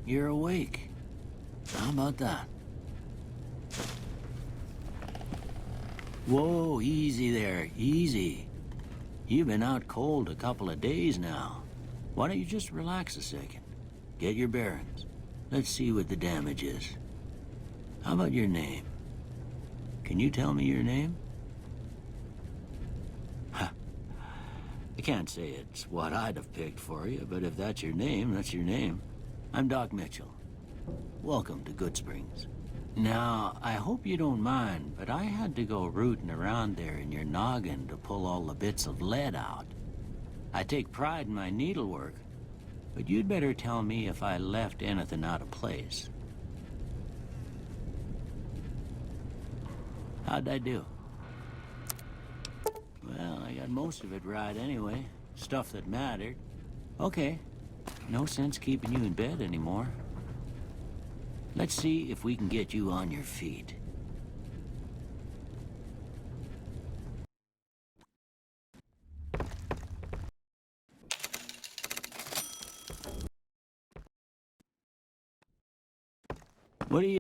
You're awake. How about that? Whoa, easy there, easy. You've been out cold a couple of days now. Why don't you just relax a second? Get your bearings. Let's see what the damage is. How about your name? Can you tell me your name? Ha. I can't say it's what I'd have picked for you, but if that's your name, that's your name. I'm Doc Mitchell. Welcome to Goodsprings. Now, I hope you don't mind, but I had to go rooting around there in your noggin to pull all the bits of lead out. I take pride in my needlework, but you'd better tell me if I left anything out of place. How'd I do? Well, I got most of it right anyway. Stuff that mattered. Okay. No sense keeping you in bed anymore. Let's see if we can get you on your feet. What do you...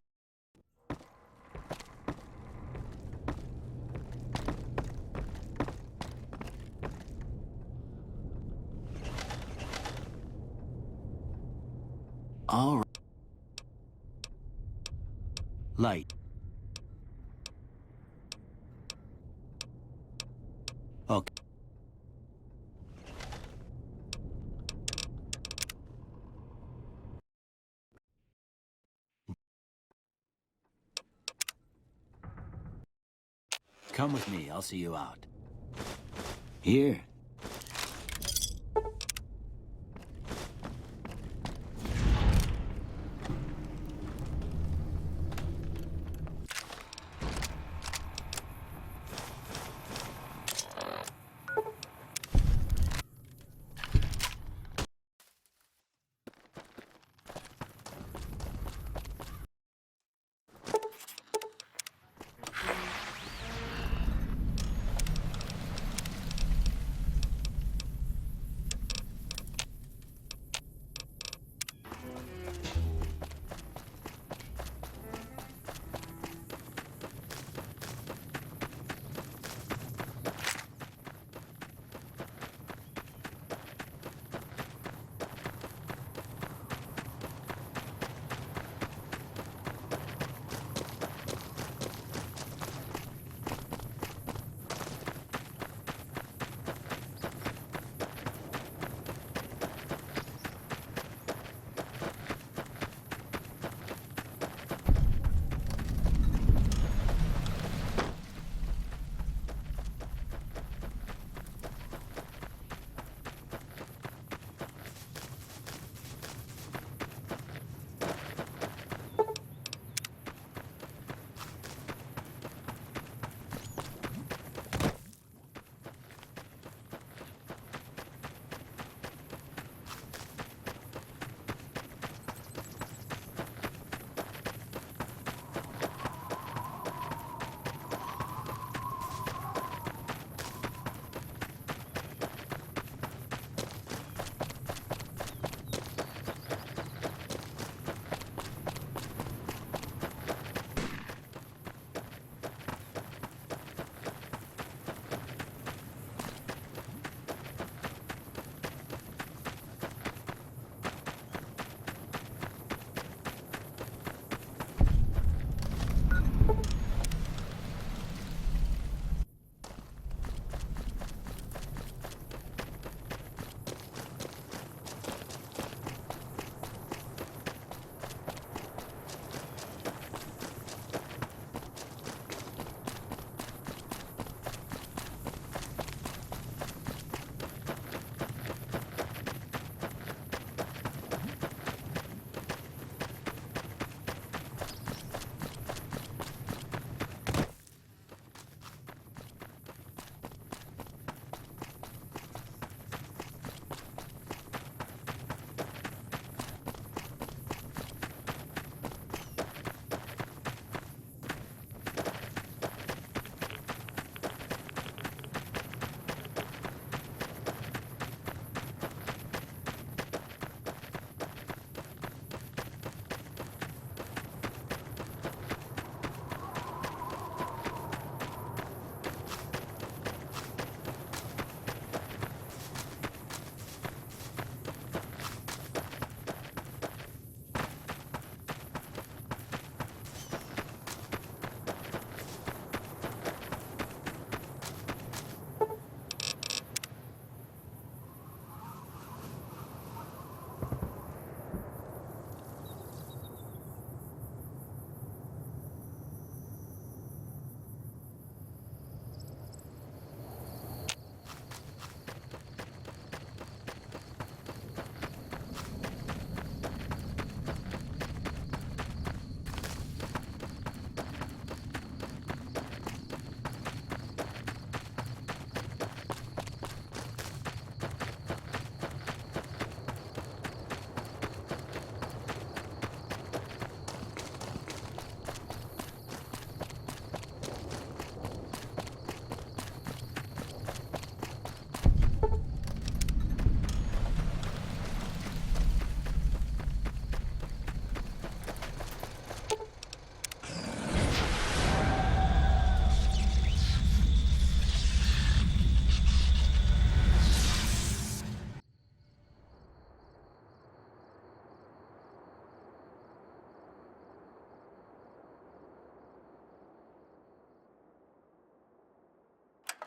All right. Light. Okay. Come with me, I'll see you out. Here.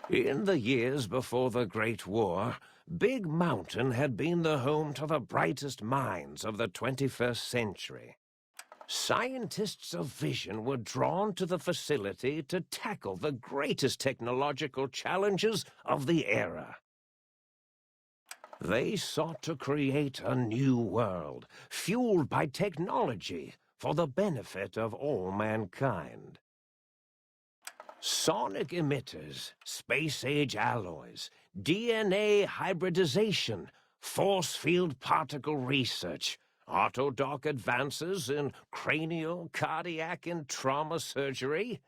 In the years before the Great War, Big Mountain had been the home to the brightest minds of the 21st century. Scientists of vision were drawn to the facility to tackle the greatest technological challenges of the era. They sought to create a new world, fueled by technology for the benefit of all mankind. Sonic emitters, space-age alloys, DNA hybridization, force field particle research, autodoc advances in cranial, cardiac, and trauma surgery.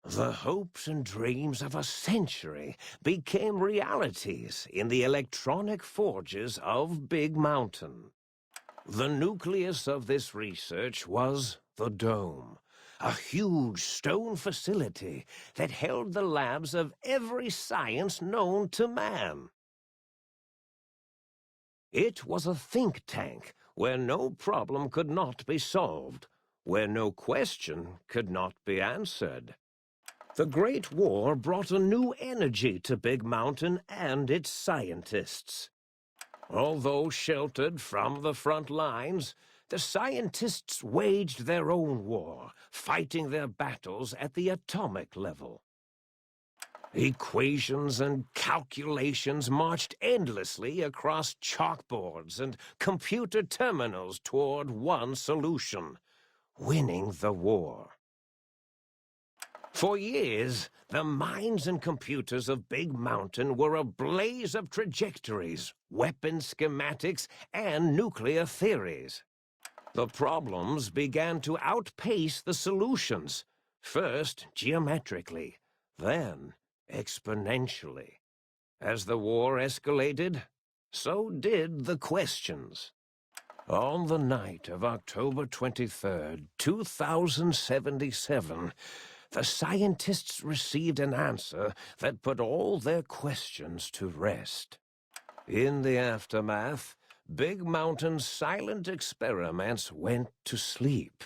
The hopes and dreams of a century became realities in the electronic forges of Big Mountain. The nucleus of this research was the Dome, a huge stone facility that held the labs of every science known to man. It was a think tank where no problem could not be solved, where no question could not be answered. The Great War brought a new energy to Big Mountain and its scientists. Although sheltered from the front lines, the scientists waged their own war, fighting their battles at the atomic level. Equations and calculations marched endlessly across chalkboards and computer terminals toward one solution: winning the war. For years, the minds and computers of Big Mountain were a blaze of trajectories, weapon schematics, and nuclear theories. The problems began to outpace the solutions, first geometrically, then exponentially. As the war escalated, so did the questions. On the night of October 23rd, 2077, the scientists received an answer that put all their questions to rest. In the aftermath, Big Mountain's silent experiments went to sleep,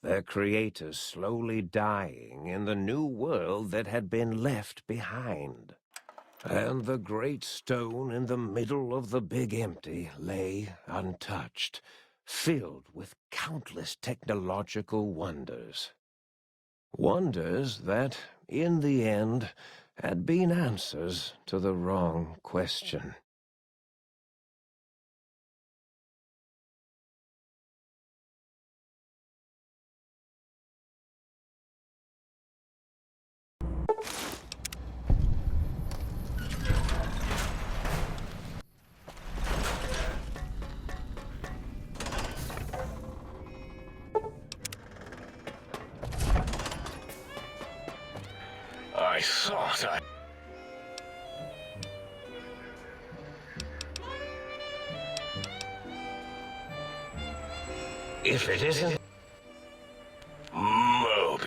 their creators slowly dying in the new world that had been left behind. And the great stone in the middle of the Big Empty lay untouched, filled with countless technological wonders. Wonders that, in the end, had been answers to the wrong question. I thought I... If it isn't... Moby.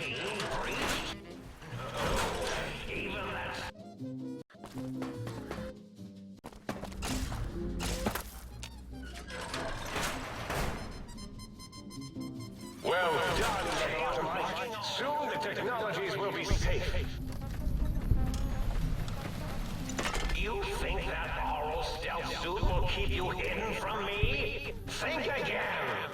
team breached? No, even that's... Well done, Tail. Soon the technologies will be safe. You think that oral stealth suit will keep you hidden from me? Think again!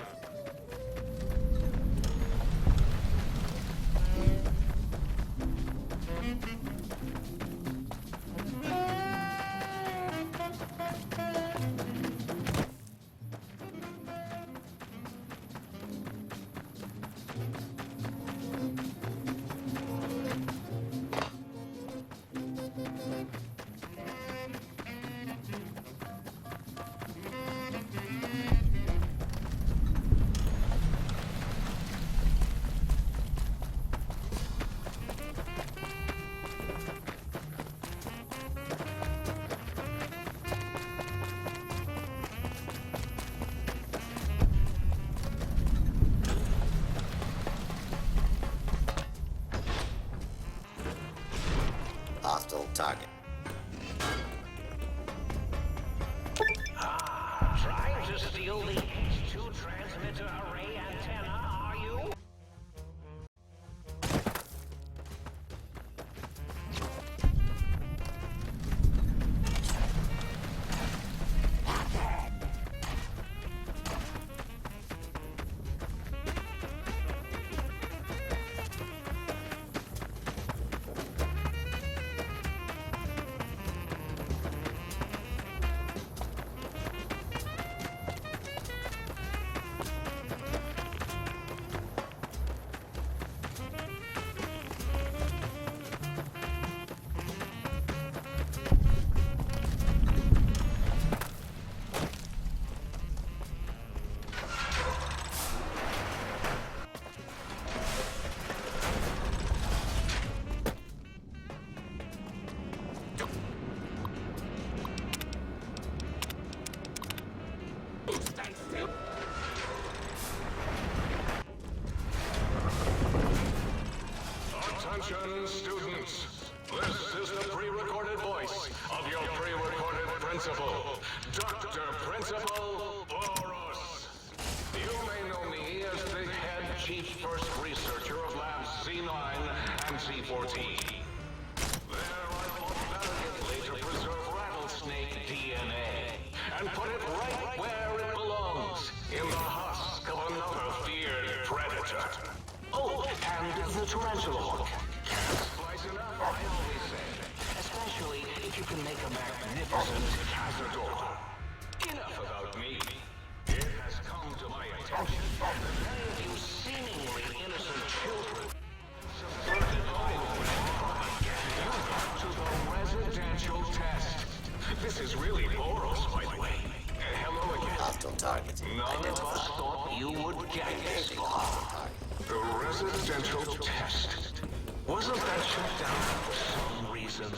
Hostile target. Trying to steal the H2 transmitter array antenna, are you? Attention, students. This is the pre-recorded voice of your pre-recorded principal, Dr. Principal Boros. You may know me as the head chief first researcher of Labs C9 and C14. There I fought valiantly to preserve rattlesnake DNA and put it right where it belongs, in the husk of another feared predator. Oh, and the tarantula hook. Can't splice enough, I always say. Especially if you can make a magnificent cazador. Enough about me. It has come to my attention that many of you seemingly innocent children subverted to the residential test. This is really Boros, by the way. Hello again. Hostile target. None of us thought you would get this far. The residential test. Wasn't that shut down for some reason?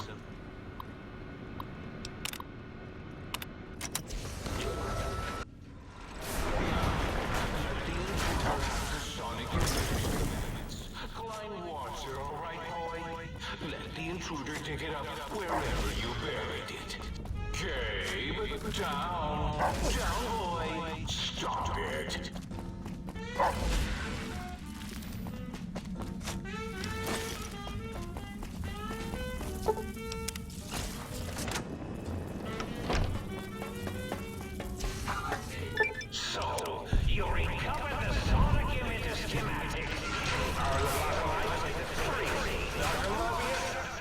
Climb water, all right, boy? Let the intruder dig it up wherever you buried it. Okay, but down, boy. Stop it. So, you recovered the sonic emitter schematic. Are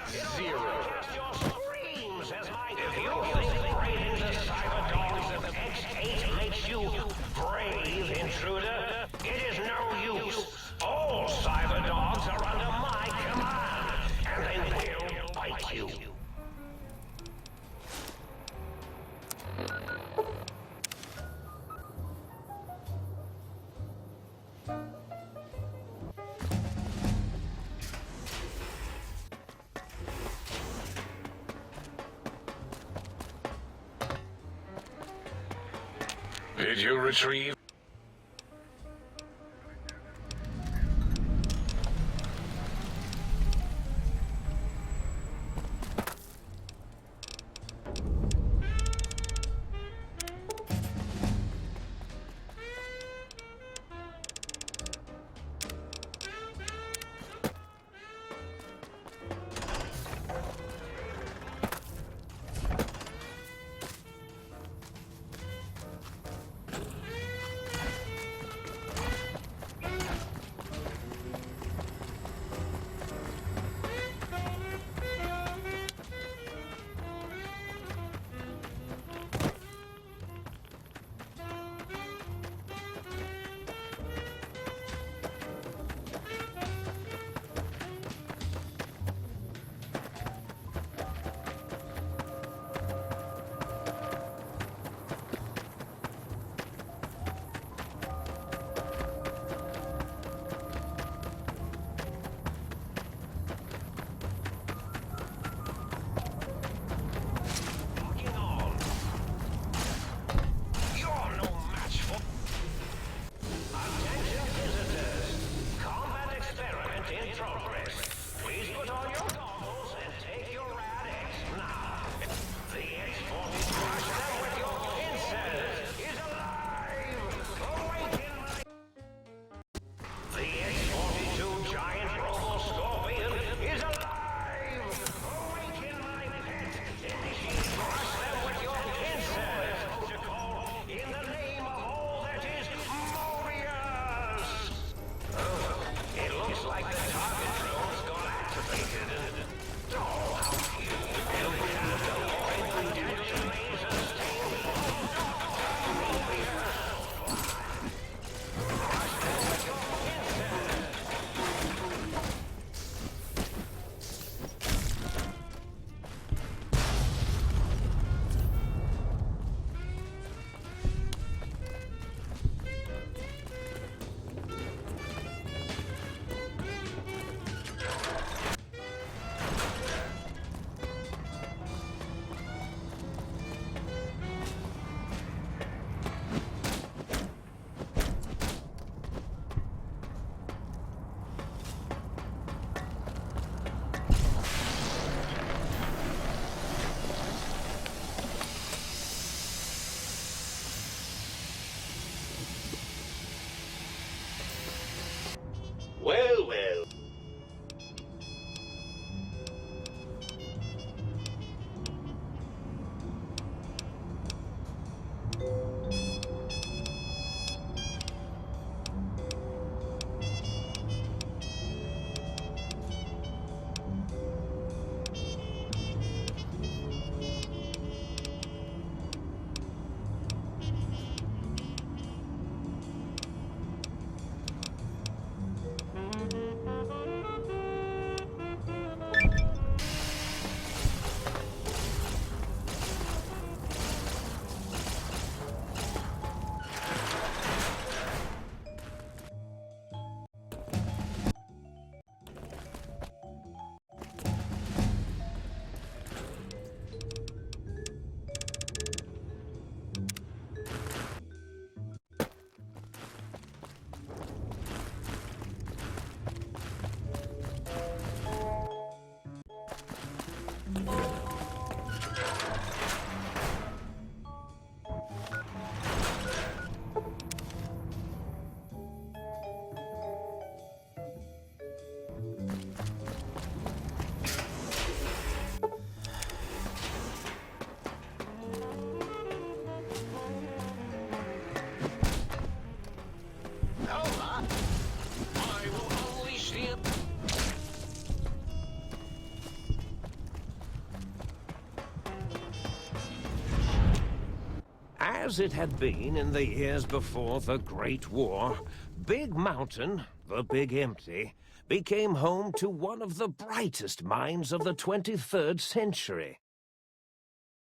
the zero. Your screams as my... If you think breaking the cyber dogs of X8 makes you brave, intruder, it is no use. All cyber dogs are under my command, and they will bite you. Did you retrieve? As it had been in the years before the Great War, Big Mountain, the Big Empty, became home to one of the brightest minds of the 23rd century.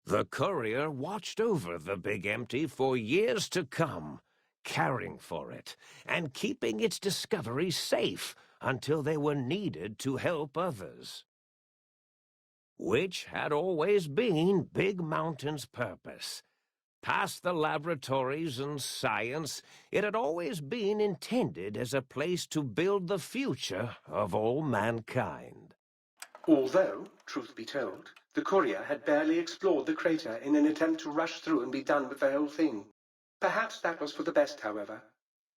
The courier watched over the Big Empty for years to come, caring for it and keeping its discoveries safe until they were needed to help others. Which had always been Big Mountain's purpose. Past the laboratories and science, it had always been intended as a place to build the future of all mankind. Although, truth be told, the courier had barely explored the crater in an attempt to rush through and be done with the whole thing. Perhaps that was for the best, however.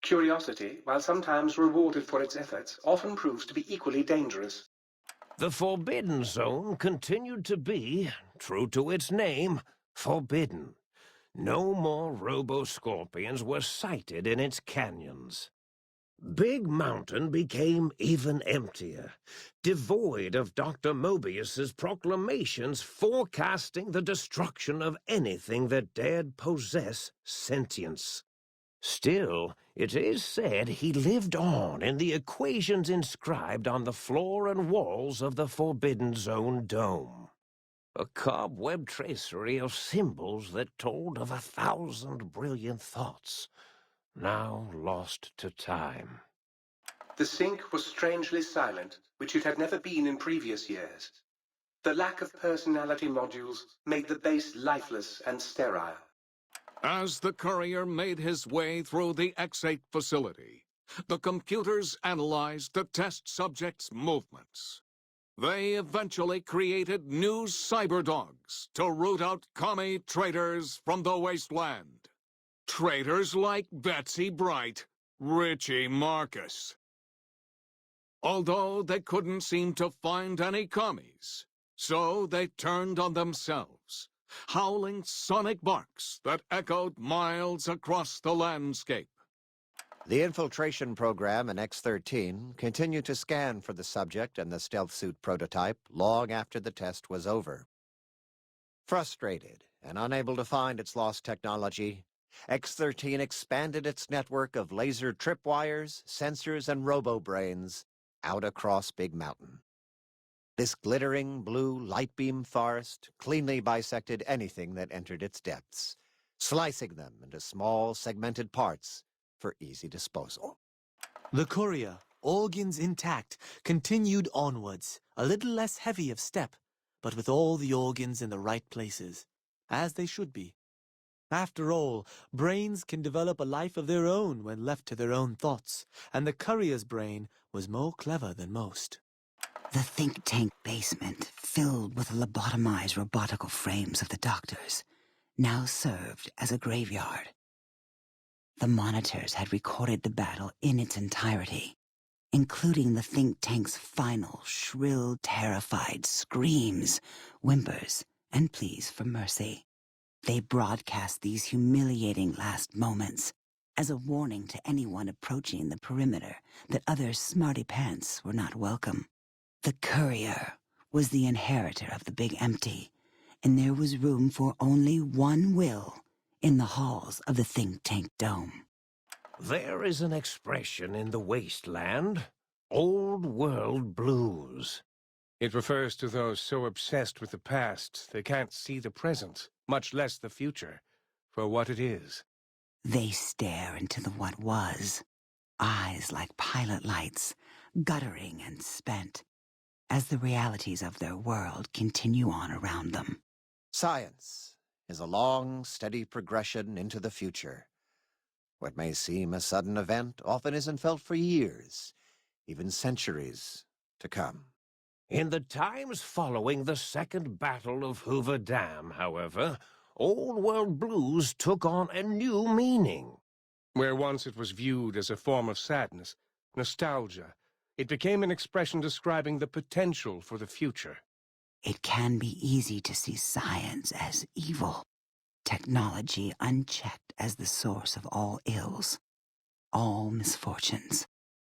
Curiosity, while sometimes rewarded for its efforts, often proves to be equally dangerous. The Forbidden Zone continued to be, true to its name, forbidden. No more robo-scorpions were sighted in its canyons. Big Mountain became even emptier, devoid of Dr. Mobius's proclamations forecasting the destruction of anything that dared possess sentience. Still, it is said he lived on in the equations inscribed on the floor and walls of the Forbidden Zone dome. A cobweb tracery of symbols that told of 1,000 brilliant thoughts, now lost to time. The sink was strangely silent, which it had never been in previous years. The lack of personality modules made the base lifeless and sterile. As the courier made his way through the X8 facility, the computers analyzed the test subject's movements. They eventually created new cyber dogs to root out commie traitors from the wasteland. Traitors like Betsy Bright, Richie Marcus. Although they couldn't seem to find any commies, so they turned on themselves, howling sonic barks that echoed miles across the landscape. The infiltration program in X-13 continued to scan for the subject and the stealth suit prototype long after the test was over. Frustrated and unable to find its lost technology, X-13 expanded its network of laser tripwires, sensors, and robo-brains out across Big Mountain. This glittering blue light beam forest cleanly bisected anything that entered its depths, slicing them into small segmented parts for easy disposal. The courier, organs intact, continued onwards, a little less heavy of step, but with all the organs in the right places, as they should be. After all, brains can develop a life of their own when left to their own thoughts, and the courier's brain was more clever than most. The think tank basement, filled with the lobotomized robotical frames of the doctors, now served as a graveyard. The monitors had recorded the battle in its entirety, including the think tank's final, shrill, terrified screams, whimpers, and pleas for mercy. They broadcast these humiliating last moments as a warning to anyone approaching the perimeter that other smarty pants were not welcome. The courier was the inheritor of the Big Empty, and there was room for only one will in the halls of the think tank dome. There is an expression in the wasteland, old world blues. It refers to those so obsessed with the past they can't see the present, much less the future, for what it is. They stare into the what was, eyes like pilot lights, guttering and spent, as the realities of their world continue on around them. Science is a long, steady progression into the future. What may seem a sudden event often isn't felt for years, even centuries to come. In the times following the Second Battle of Hoover Dam, however, Old World Blues took on a new meaning. Where once it was viewed as a form of sadness, nostalgia, it became an expression describing the potential for the future. It can be easy to see science as evil, technology unchecked as the source of all ills, all misfortunes.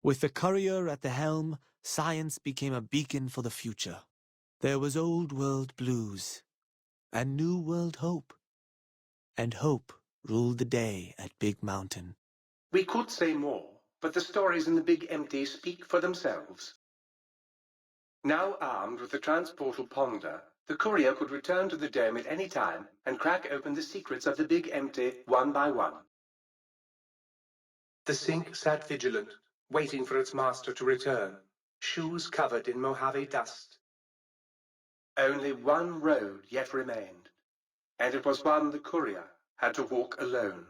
With the courier at the helm, science became a beacon for the future. There was old world blues, and new world hope. And hope ruled the day at Big Mountain. We could say more, but the stories in the Big Empty speak for themselves. Now armed with the transportal ponder, the courier could return to the dome at any time and crack open the secrets of the Big Empty one by one. The sink sat vigilant, waiting for its master to return, shoes covered in Mojave dust. Only one road yet remained, and it was one the courier had to walk alone.